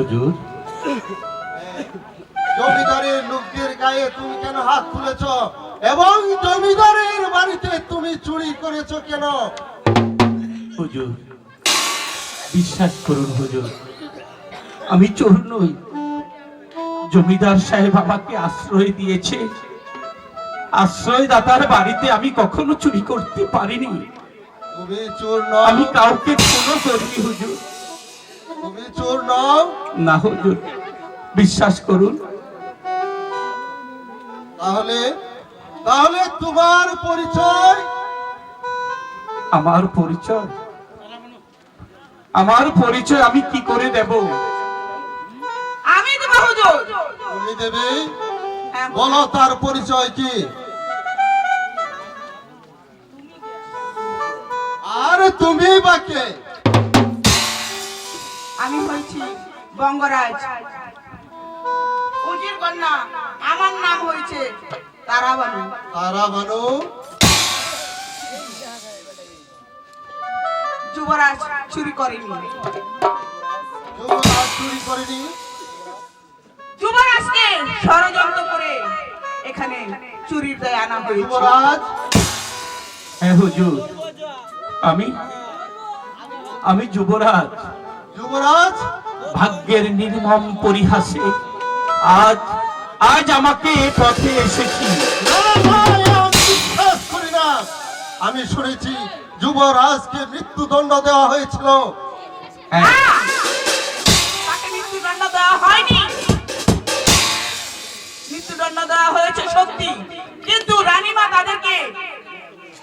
হুজুর। জমিদারের লোকদের গায়ে তুমি কেন হাত তুলেছ এবং জমিদারের বাড়িতে তুমি চুরি করেছ কেন? হুজুর বিশ্বাস করুন হুজুর, আমি চোর নই। জমিদার সাহেব আমাকে আশ্রয় দিয়েছে, আশ্রয়দাতার বাড়িতে আমি কখনো চুরি করতে পারিনি। তুমি চোর নও? আমি কাউকে খুনও করিনি হুজুর। তুমি চোর নও? না হুজুর, বিশ্বাস করুন। তাহলে তাহলে তোমার পরিচয়? আমার পরিচয়, আমার পরিচয় আমি কি করে দেব? আমি দেব হুজুর। তুমি দেবে? হ্যাঁ, বলো তার পরিচয় কি? আর তুমি বাকে? আমি হয়েছি বঙ্গরাজ উজির কন্যা। আমার নাম হয়েছে তারাবানু। তারাবানু? যুবরাজ চুরি করেনি। যুবরাজ চুরি করেনি? যুবরাজকে ষড়যন্ত্র করে এখানে চুরির দায় আনা হয়েছে। যুবরাজ? হ্যাঁ হুজুর, আমি আমি যুবরাজ। যুবরাজ? ভাগ্যের নির্মম পরিহাসে আজ আজ আমাকে এ পথে এসেছি। না ভাই, আমি বিশ্বাস করি না। আমি শুনেছি যুবরাজকে মৃত্যুদণ্ড দেওয়া হয়েছিল। হ্যাঁ, তাকে মৃত্যুদণ্ড দেওয়া হয়নি। মৃত্যুদণ্ড দেওয়া হয়েছে সত্যি, কিন্তু রানীমা তাদেরকে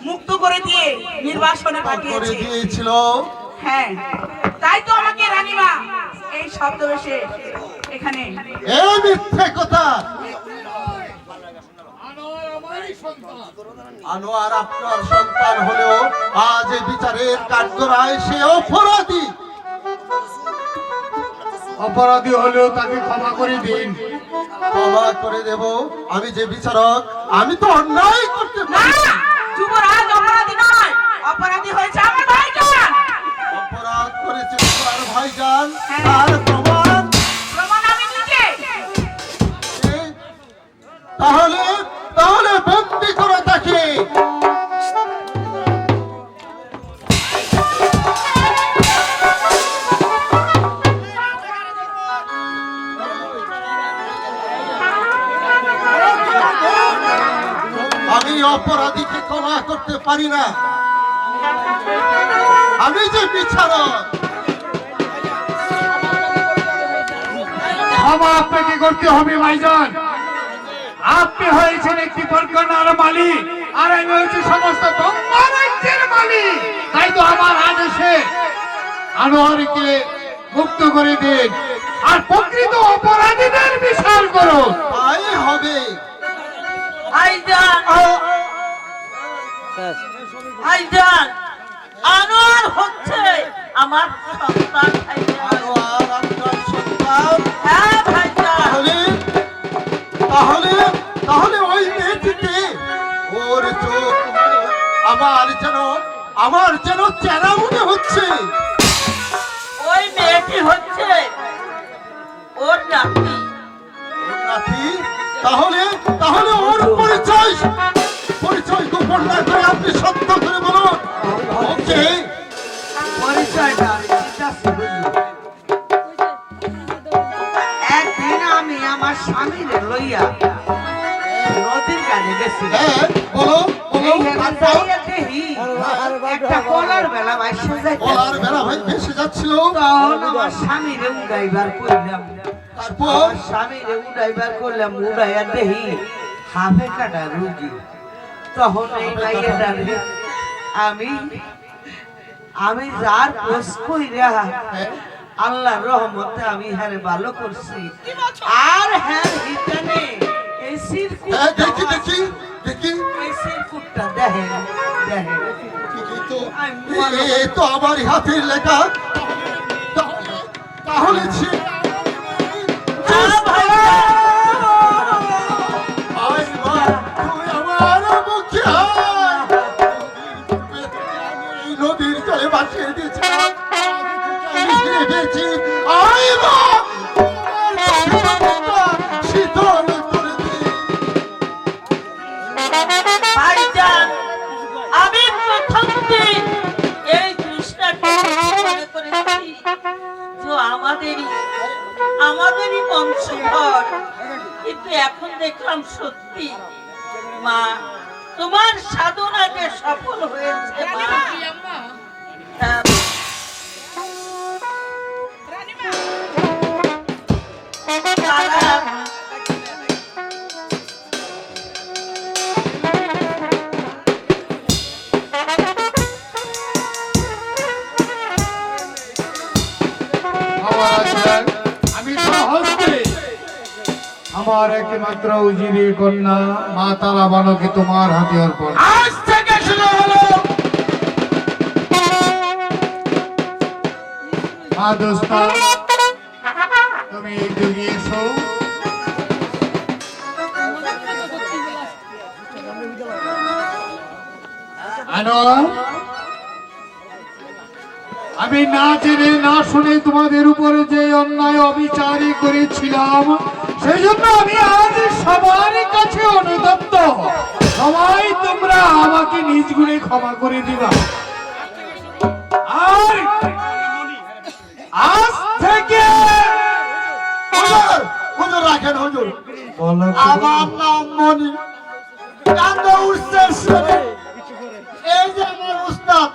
মুক্ত করে দিয়ে নির্বাসনে করে পাঠিয়েছে। দিয়েছিল। হ্যাঁ, তাই তো আমাকে রানীমা এই শব্দ এসে এখানে। এই মিথ্যে কথা। আনোয়ার আপনার সন্তান হলেও আজ এই বিচারের কাঠগড়ায় সে অপরাধী। অপরাধী হলেও তাকে ক্ষমা করে দিন। ক্ষমা করে দেব? আমি যে বিচারক, আমি তো অন্যায় করতে না, পারি না। যুবরাজ অপরাধী নয়, অপরাধী হয়েছে আমার ভাইজান। অপরাধ করেছে তোমার ভাইজান, হ্যাঁ। তার প্রমাণ? প্রমাণ আমি নিজে। এ? তাহলে তাহলে বন্দি করো তাকে। আমি অপরাধীকে ক্ষমা করতে পারি না। আমি যে বিচারক। ক্ষমা আপনাকে করতে হবে ভাইজান। আপনি হয়েছেন একটি পরগনার মালিক, আর আমি হয়েছি সমস্ত বঙ্গরাজ্যের মালিক। তাই তো আমার আদেশে আনোয়ারকে মুক্ত করে দিন, আর প্রকৃত অপরাধীদের বিচার করুন। তাই হবে। ভাইজান, ভাইজান, আনোয়ার হচ্ছে আমার সন্তান। ভাইজান, আনোয়ার আপনার সন্তান? হ্যাঁ ভাইজান। তাহলে তাহলে তাহলে ওই মেয়েটিকে, ওর চোখ আমার যেন চেনা মনে হচ্ছে। ওই মেয়েটি হচ্ছে ওর নাতি। ওর নাতি? তাহলে তাহলে ওর পরিচয় পরিচয় গোপন না করে আপনি সত্য করে বলুন। ওকে পরিচয়টা একদিন আমি আমার স্বামীরে লইয়া নদীর কাছে গেছিলাম। হ্যাঁ, বলো বলো। তারপর? একটা কলার বেলা বাইসে যাইতে, বলার বেলা ভাই ভেসে যাচ্ছিল। তখন আমার স্বামীরে উড়াইবার করলাম। তারপর? আমার স্বামীরে উড়াইবার করলাম, উড়াইয়া দেহি হাফে কাটা রুগী। তখন এই মাইয়াটারে আমি আমি যার পোষ কইরা আল্লাহর রহমতে আমি হ্যাঁ ভালো করছি। আর হ্যাঁ হিতানে এই সিরকুট, হ্যাঁ, দেখি দেখি দেখি। এই সিরকুটটা দেখেন দেখেন। ঠিকই তো। এ তো আমার হাতের লেখা। তাহলে সে আয় মা, তুই আমার মুখে আয়। এই নদীর জলে ভাসিয়ে দিয়েছিলাম, আমি ফিরে পেয়েছি। আয় মা, বংশধর, কিন্তু এখন দেখলাম সত্যি মা তোমার সাধনা যে সফল হয়েছে মা। দাদা, আমি হস্তে আমার একমাত্র উজিরি কন্যা মা তারা বালকে তোমার হাতে অর্পণ। আজ থেকে শুরু হলো মা দোস্তা, তুমি একটু এসো। আনোয়ার, আমি না জেনে না শুনে তোমাদের উপরে যে অন্যায় অবিচারই করেছিলাম, সেই জন্য আমি আজ সবার কাছে অনুতপ্ত। সবাই তোমরা আমাকে নিজ গুণে ক্ষমা করে দিবা। আর আজ থেকে হুজুর, হুজুর রাখেন হুজুর। বলো আমার নাম মনি, কান্দে উঠছে শুনে। এই যে আমার উস্তাদ